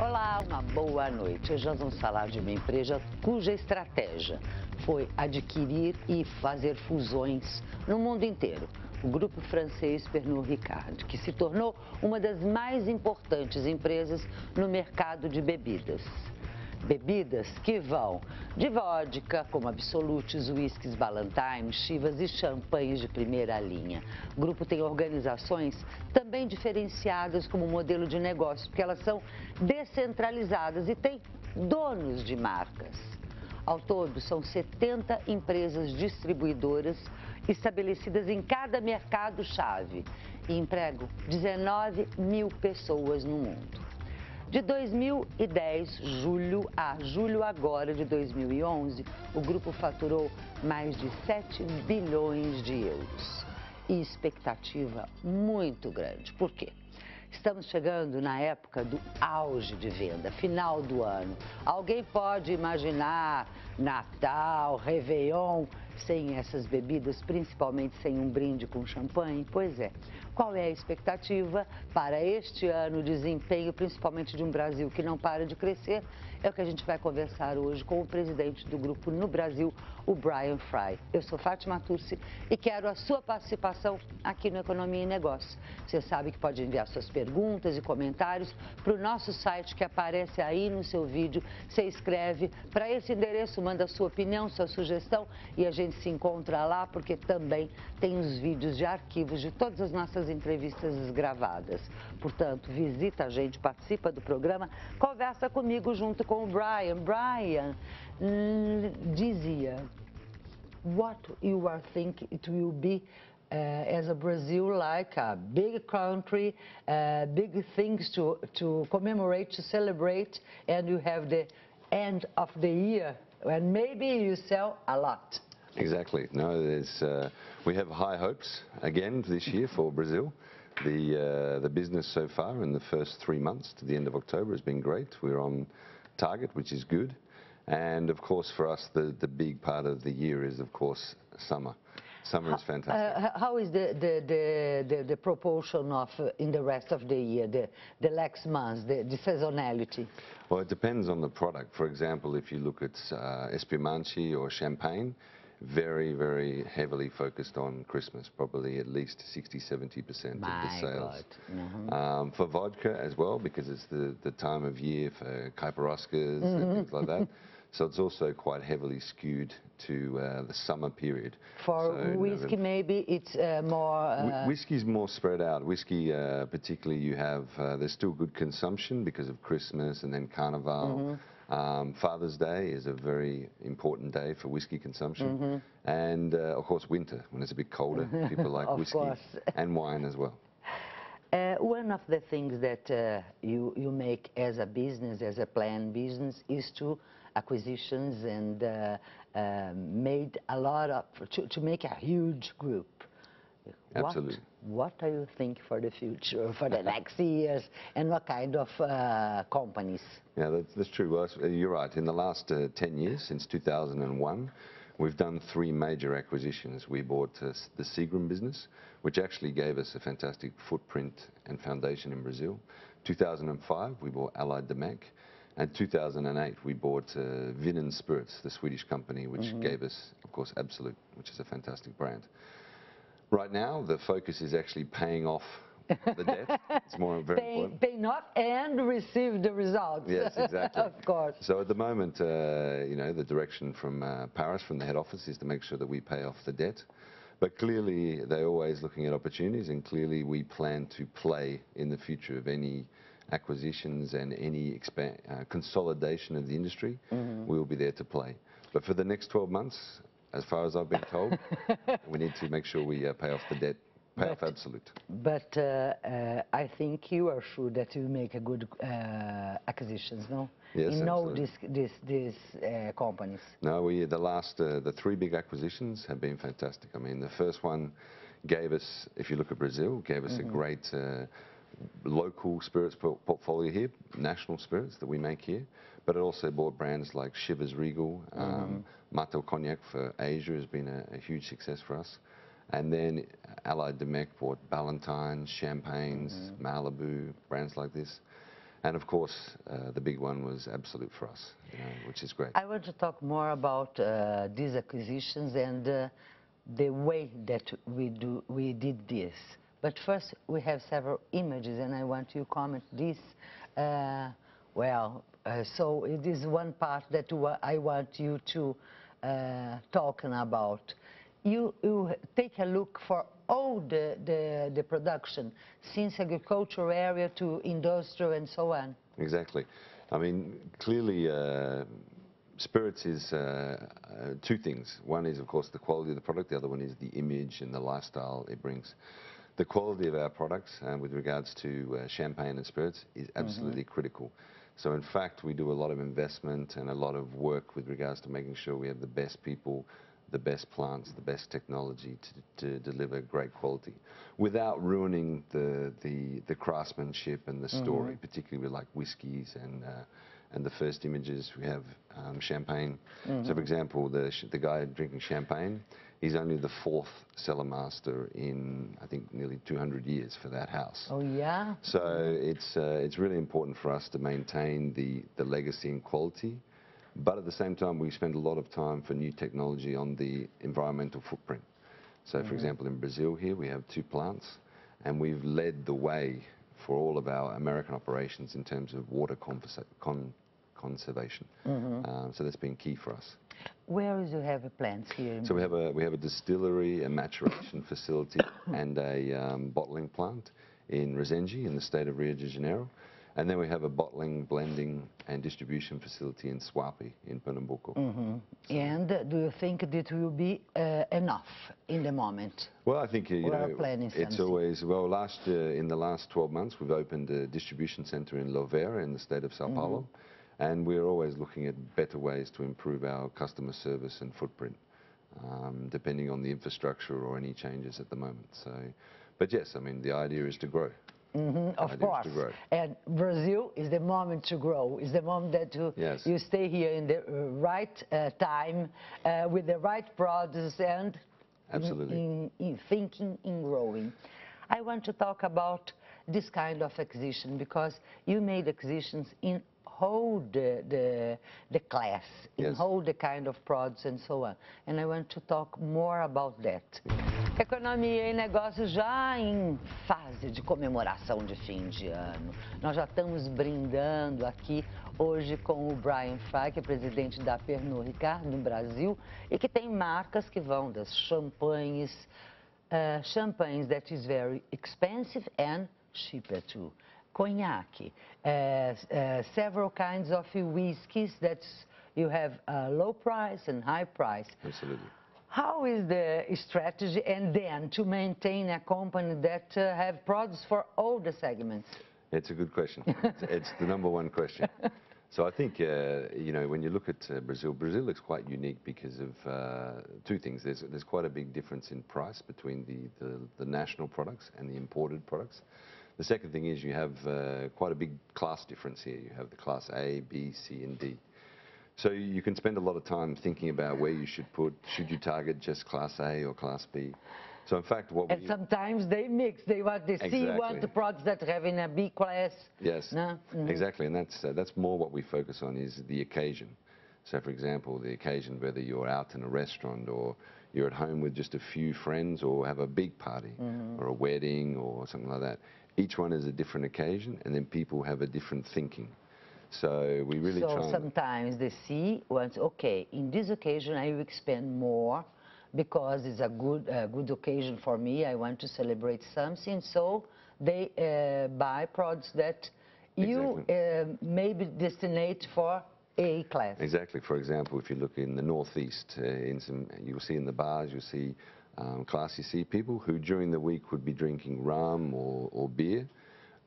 Olá, uma boa noite. Hoje nós vamos falar de uma empresa cuja estratégia foi adquirir e fazer fusões no mundo inteiro. O grupo francês Pernod Ricard, que se tornou uma das mais importantes empresas no mercado de bebidas. Bebidas que vão de vodka, como absolutes, uísques, Ballantine, chivas e champanhes de primeira linha. O grupo tem organizações também diferenciadas como modelo de negócio, porque elas são descentralizadas e têm donos de marcas. Ao todo, são 70 empresas distribuidoras estabelecidas em cada mercado-chave e empregam 19 mil pessoas no mundo. De 2010, julho a julho agora de 2011, o grupo faturou mais de 7 bilhões de euros. E expectativa muito grande. Por quê? Estamos chegando na época do auge de venda, final do ano. Alguém pode imaginar Natal, Réveillon, sem essas bebidas, principalmente sem um brinde com champanhe? Pois é. Qual é a expectativa para este ano, o desempenho, principalmente de um Brasil que não para de crescer? É o que a gente vai conversar hoje com o presidente do grupo no Brasil, o Brian Fry. Eu sou Fátima Turci e quero a sua participação aqui no Economia e Negócios. Você sabe que pode enviar suas perguntas e comentários para o nosso site que aparece aí no seu vídeo. Você escreve para esse endereço, manda sua opinião, sua sugestão e a gente se encontra lá porque também tem os vídeos de arquivos de todas as nossas entrevistas gravadas. Portanto, visita a gente, participa do programa, conversa comigo junto com o Brian. Brian, this year, what you are thinking it will be as a Brazil, like a big country, big things to commemorate, to celebrate, and you have the end of the year, and maybe you sell a lot. Exactly. No, we have high hopes again this year for Brazil. The business so far in the first 3 months to the end of October has been great. We're on target, which is good. And of course, for us, the big part of the year is, of course, summer. Summer is fantastic. How is the proportion of in the rest of the year, the next months, the seasonality? Well, it depends on the product. For example, if you look at Espumante or Champagne, very, very heavily focused on Christmas, probably at least 60–70% of the sales. Mm-hmm. For vodka as well, because it's the time of year for Kaiparoskas and things like that. So it's also quite heavily skewed to the summer period. For whiskey, maybe it's more... Whiskey's more spread out. Whiskey, particularly, you have, there's still good consumption because of Christmas and then Carnival. Father's Day is a very important day for whiskey consumption. And, of course, winter, when it's a bit colder, people like whiskey and wine as well. One of the things that you make as a business, as a planned business, is to acquisitions and made a lot of, to make a huge group. Absolutely. What do you think for the future, for the next years, and what kind of companies? Yeah, that's true. Well, you're right. In the last 10 years, since 2001, we've done 3 major acquisitions. We bought the Seagram business, which actually gave us a fantastic footprint and foundation in Brazil. 2005, we bought Allied de Mac. And 2008, we bought Vin & Spirits, the Swedish company, which gave us, of course, Absolut, which is a fantastic brand. Right now, the focus is actually paying off the debt. It's more very important. Paying off and receive the results. Yes, exactly. Of course. So at the moment, you know, the direction from Paris, from the head office, is to make sure that we pay off the debt. But clearly, they're always looking at opportunities, and clearly we plan to play in the future of any acquisitions and any consolidation of the industry. We will be there to play. But for the next 12 months, as far as I've been told, we need to make sure we pay off the debt, pay off Absolut. But I think you are sure that you make a good acquisitions, no? Yes, in all these companies. No, the 3 big acquisitions have been fantastic. I mean, the first one gave us, if you look at Brazil, gave us a great local spirits portfolio here, national spirits that we make here, but it also bought brands like Chivas Regal, Mato Cognac for Asia has been a huge success for us. And then Allied de Mac bought Ballantine, Champagnes, Malibu, brands like this. And of course, the big one was Absolute for us, which is great. I want to talk more about these acquisitions and the way that we did this. But first, we have several images, and I want you to comment this. So it is one part that I want you to talking about. You take a look for all the production, since agricultural area to industrial and so on. Exactly. I mean, clearly, spirits is two things. One is, of course, the quality of the product. The other one is the image and the lifestyle it brings. The quality of our products, with regards to champagne and spirits, is absolutely critical. So, in fact, we do a lot of investment and a lot of work with regards to making sure we have the best people, the best plants, the best technology to deliver great quality, without ruining the craftsmanship and the story, particularly with like whiskies and the first images we have champagne. So, for example, the guy drinking champagne, he's only the 4th cellar master in, I think, nearly 200 years for that house. Oh, yeah? So it's really important for us to maintain the legacy and quality, but at the same time, we spend a lot of time for new technology on the environmental footprint. So, for example, in Brazil here, we have 2 plants, and we've led the way for all of our American operations in terms of water conservation. So that's been key for us. Where do you have plants here? So we have a distillery, a maturation facility, and a bottling plant in Resende, in the state of Rio de Janeiro. And then we have a bottling, blending, and distribution facility in Suape, in Pernambuco. And do you think that will be enough in the moment? Well, I think it's always, in the last 12 months, we've opened a distribution center in Louveira, in the state of Sao Paulo. And we're always looking at better ways to improve our customer service and footprint, depending on the infrastructure or any changes at the moment. So, but yes, I mean, the idea is to grow. Of course. And Brazil is the moment to grow. Is the moment that you stay here in the right time, with the right products and in thinking in growing. I want to talk about this kind of acquisition, because you made acquisitions in whole the class, in whole the kind of products and so on. And I want to talk more about that. Economia e negócios já em fase de comemoração de fim de ano. Nós já estamos brindando aqui hoje com o Brian Fry, que é presidente da Pernod Ricard no Brasil, e que tem marcas que vão das champanhes, champagnes that is very expensive and cheaper too. Cognac, several kinds of whiskeys that you have low price and high price. Absolutely. How is the strategy, and then to maintain a company that have products for all the segments? It's a good question. It's the #1 question. So I think, when you look at Brazil looks quite unique because of 2 things. There's quite a big difference in price between the national products and the imported products. The second thing is you have quite a big class difference here. You have the class A, B, C, and D. So you can spend a lot of time thinking about where you should you target just class A or class B. So in fact, and sometimes they mix. They want the C, want the products that have in a B class. Yes, exactly, and that's more what we focus on, is the occasion. So for example, the occasion, whether you're out in a restaurant or you're at home with just a few friends or have a big party or a wedding or something like that. Each one is a different occasion, and then people have a different thinking. So we really try. So sometimes the C wants, okay, in this occasion I will spend more because it's a good occasion for me. I want to celebrate something. So they buy products that you maybe destinate for A class. Exactly. For example, if you look in the Northeast, you'll see in the bars, you'll see classy C people who during the week would be drinking rum or beer.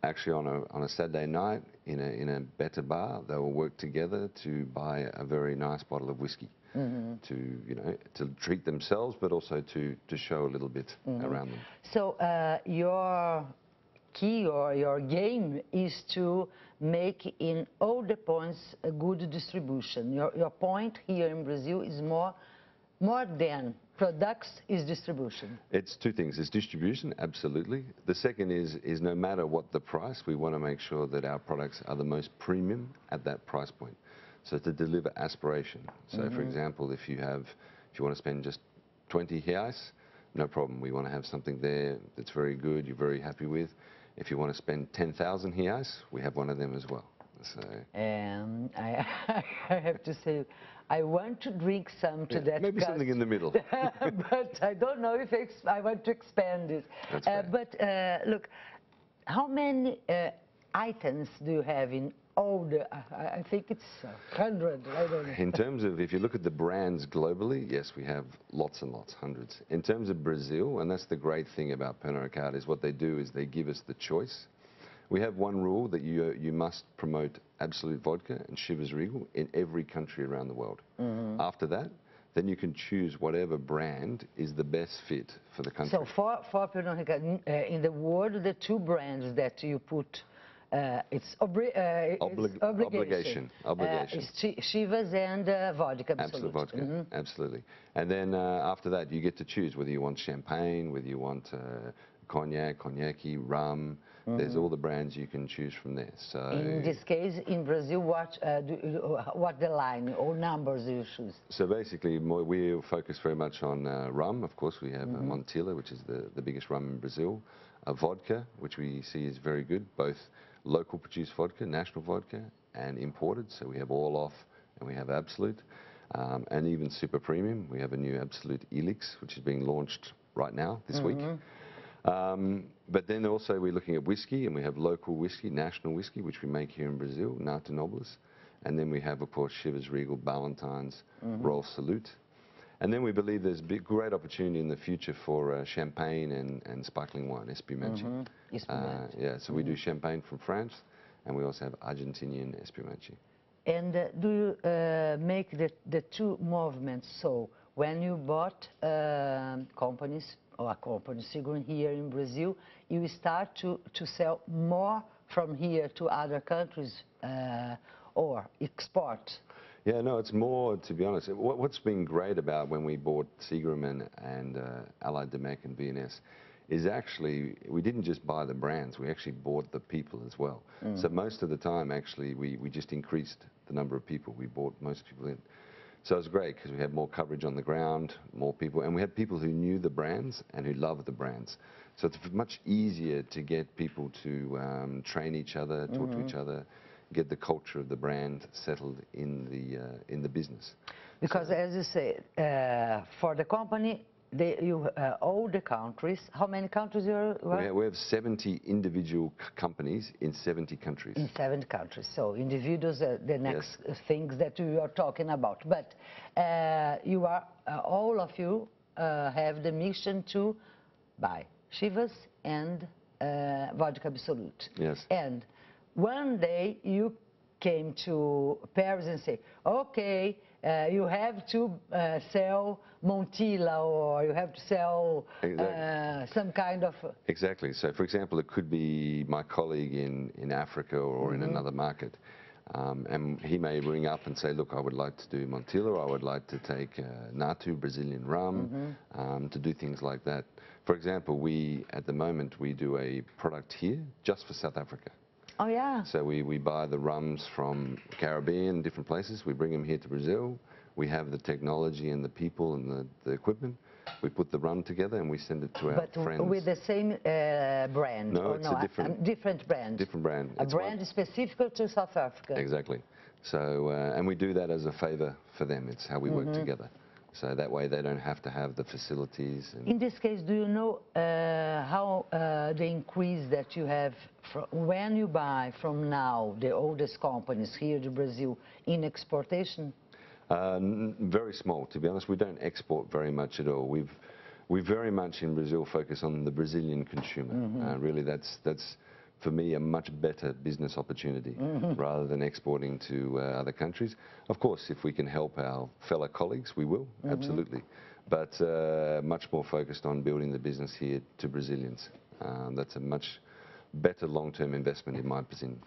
Actually, on a Saturday night in a better bar, they will work together to buy a very nice bottle of whiskey to treat themselves, but also to show a little bit around them. So your key or your game is to make in all the points a good distribution. Your point here in Brazil is more more than products is distribution. It's two things. It's distribution, absolutely. The second is no matter what the price, we want to make sure that our products are the most premium at that price point. So to deliver aspiration. So for example, if you want to spend just 20 reais, no problem. We want to have something there that's very good, you're very happy with. If you want to spend 10,000 reais, we have one of them as well. So. And I have to say, I want to drink some to that. Maybe something in the middle. But I don't know if I want to expand it. But look, how many items do you have in all the, I think it's 100, I don't know. In terms of, if you look at the brands globally, yes, we have lots and lots, hundreds. In terms of Brazil, and that's the great thing about Pernod Ricard, is what they do is they give us the choice. We have one rule that you must promote Absolute Vodka and Chivas Regal in every country around the world. After that, then you can choose whatever brand is the best fit for the country. So for Pernod Ricard, in the world, the two brands that you put, it's obligation. It's Chivas and Vodka Absolute. Absolute Vodka, absolutely. And then after that, you get to choose whether you want champagne, whether you want cognac, cognac-y, rum. There's all the brands you can choose from there. So in this case, in Brazil, what the line or numbers do you choose? So basically, we focus very much on rum. Of course, we have Montilla, which is the biggest rum in Brazil. Vodka, which we see is very good, both local produced vodka, national vodka, and imported. So we have All Off and we have Absolute. And even super premium, we have a new Absolute Elix, which is being launched right now, this week. But then also we're looking at whiskey, and we have local whiskey, national whiskey, which we make here in Brazil, Nata Nobles. And then we have, of course, Chivas Regal, Ballantine's, Royal Salute. And then we believe there's a great opportunity in the future for champagne and sparkling wine, Espumante. Yeah, so we do champagne from France, and we also have Argentinian Espumante. And do you make the two movements? So when you bought companies, or a company Seagram here in Brazil, you start to sell more from here to other countries or export? Yeah, no, it's more, to be honest, what's been great about when we bought Seagram and Allied Domecq and VNS is actually, we didn't just buy the brands, we actually bought the people as well. So most of the time, actually, we just increased the number of people. We bought most people in. So it was great because we had more coverage on the ground, more people, and we had people who knew the brands and who loved the brands. So it's much easier to get people to train each other, talk to each other, get the culture of the brand settled in the business. Because so, as you say, for the company, all the countries, how many countries you are? We have 70 individual companies in 70 countries. In 70 countries. So individuals are the next things that we are talking about. But you are, all of you have the mission to buy Chivas and Vodka Absolute. Yes. And one day you came to Paris and say, okay, you have to sell Montilla, or you have to sell some kind of... Exactly. So, for example, it could be my colleague in Africa or in another market. And he may ring up and say, look, I would like to do Montilla, or I would like to take Natu, Brazilian rum, to do things like that. For example, at the moment, we do a product here just for South Africa. Oh, yeah. So we buy the rums from Caribbean, different places. We bring them here to Brazil. We have the technology and the people and the equipment. We put the rum together and we send it to our friends. But with the same brand? No, it's a different brand. Different brand. A brand specific to South Africa. Exactly. So, and we do that as a favor for them. It's how we work together. So that way they don't have to have the facilities. In this case, do you know how the increase that you have when you buy from now the oldest companies here in Brazil in exportation? Very small, to be honest. We don't export very much at all. We very much in Brazil focus on the Brazilian consumer. Really, that's for me a much better business opportunity rather than exporting to other countries. Of course, if we can help our fellow colleagues, we will, absolutely. But much more focused on building the business here to Brazilians. That's a much better long-term investment in my opinion.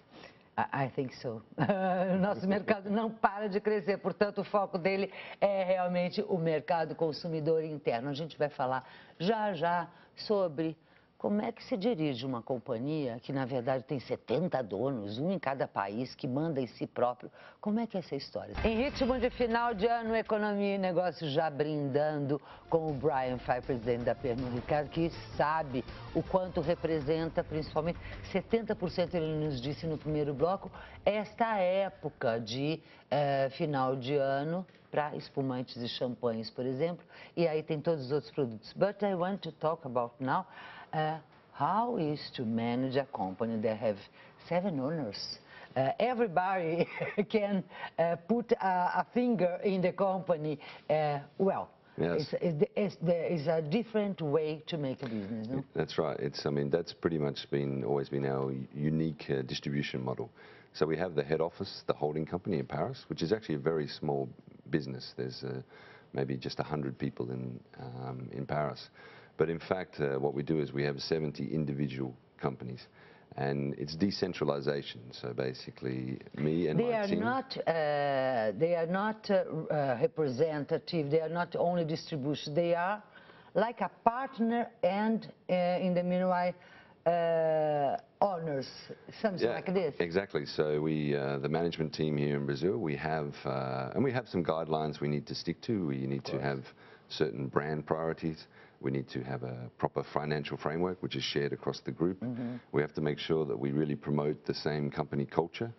I think so. O nosso mercado não para de crescer, portanto, o foco dele é realmente o mercado consumidor interno. A gente vai falar já sobre como é que se dirige uma companhia que, na verdade, tem 70 donos, um em cada país, que manda em si próprio. Como é que é essa história? Em ritmo de final de ano, economia e negócios já brindando com o Brian Fay, presidente da Pernod Ricard, que sabe o quanto representa, principalmente, 70% ele nos disse no primeiro bloco, esta época de final de ano para espumantes e champanhes, por exemplo, e aí tem todos os outros produtos. But I want to talk about now how is to manage a company that have 7 owners. Everybody can put a finger in the company. Well, yes. It's a different way to make a business, no? That's right. I mean, that's pretty much always been our unique distribution model. So we have the head office, the holding company in Paris, which is actually a very small business. There's maybe just 100 people in Paris. But in fact, what we do is we have 70 individual companies, and it's decentralization. So basically, me and my team. They are not representative. They are not only distribution. They are like a partner, and in the meanwhile, owners, something like this. Exactly. So we, the management team here in Brazil, we have some guidelines we need to stick to. We need to have certain brand priorities. We need to have a proper financial framework which is shared across the group. We have to make sure that we really promote the same company culture.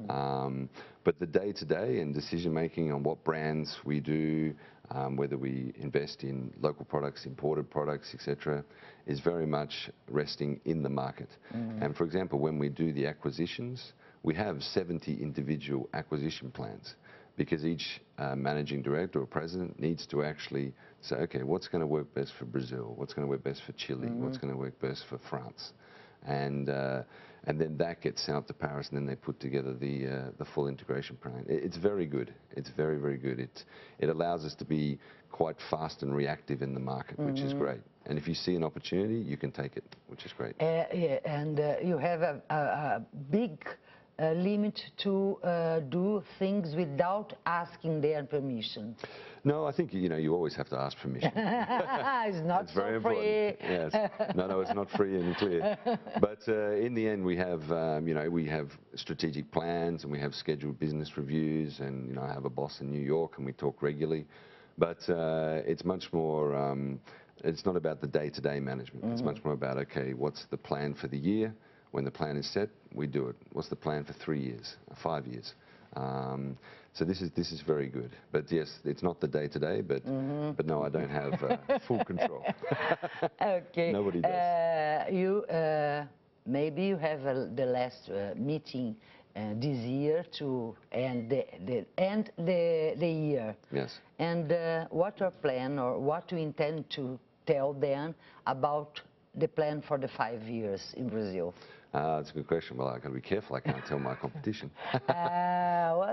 But the day-to-day and decision-making on what brands we do, whether we invest in local products, imported products, etc., is very much resting in the market. And for example, when we do the acquisitions, we have 70 individual acquisition plans, because each managing director or president needs to actually say, okay, what's going to work best for Brazil? What's going to work best for Chile? What's going to work best for France? And then that gets sent out to Paris, and then they put together the full integration plan. It's very good. It's very, very good. It allows us to be quite fast and reactive in the market, which is great. And if you see an opportunity, you can take it, which is great. Yeah, and you have a big limit to do things without asking their permission. No, I think, you always have to ask permission. It's not it's very free. Important. Yes. No, it's not free and clear. But in the end, we have, we have strategic plans, and we have scheduled business reviews, and, I have a boss in New York, and we talk regularly. But it's much more, it's not about the day-to-day management. It's much more about, okay, what's the plan for the year? When the plan is set, we do it. What's the plan for 3 years, 5 years? So this is very good. But yes, it's not the day-to-day, but no, I don't have full control. Okay. Nobody does. Maybe you have the last meeting this year to end the year. Yes. And what your plan, or what you intend to tell them about the plan for the 5 years in Brazil? That's a good question. Well, I've got to be careful. I can't tell my competition. Well,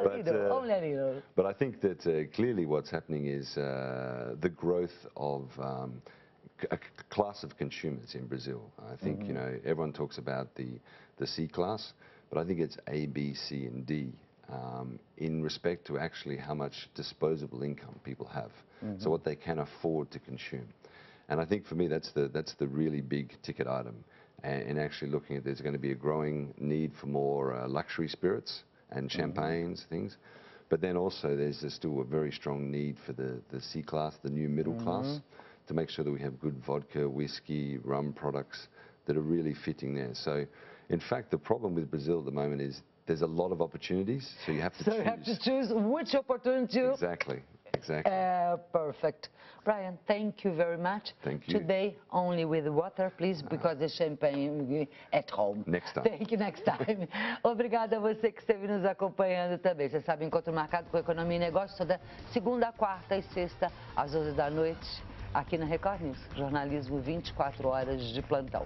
only a little. But I think that clearly what's happening is the growth of a class of consumers in Brazil. I think, everyone talks about the C class, but I think it's A, B, C, and D in respect to actually how much disposable income people have. So what they can afford to consume. And I think for me, that's the really big ticket item. And actually looking at, there's going to be a growing need for more luxury spirits and champagnes, things. But then also there's still a very strong need for the C class, the new middle class, to make sure that we have good vodka, whiskey, rum products that are really fitting there. So in fact, the problem with Brazil at the moment is there's a lot of opportunities, so you have to choose. So you have to choose which opportunity. Exactly. Exactly. Perfect. Brian, thank you very much. Thank you. Today, only with water, please, because the champagne at home. Next time. Thank you, next time. Obrigada a você que esteve nos acompanhando também. Você sabe, encontro marcado com Economia e Negócios toda segunda, quarta e sexta, às 11 da noite, aqui na Record News. Jornalismo 24 horas de plantão.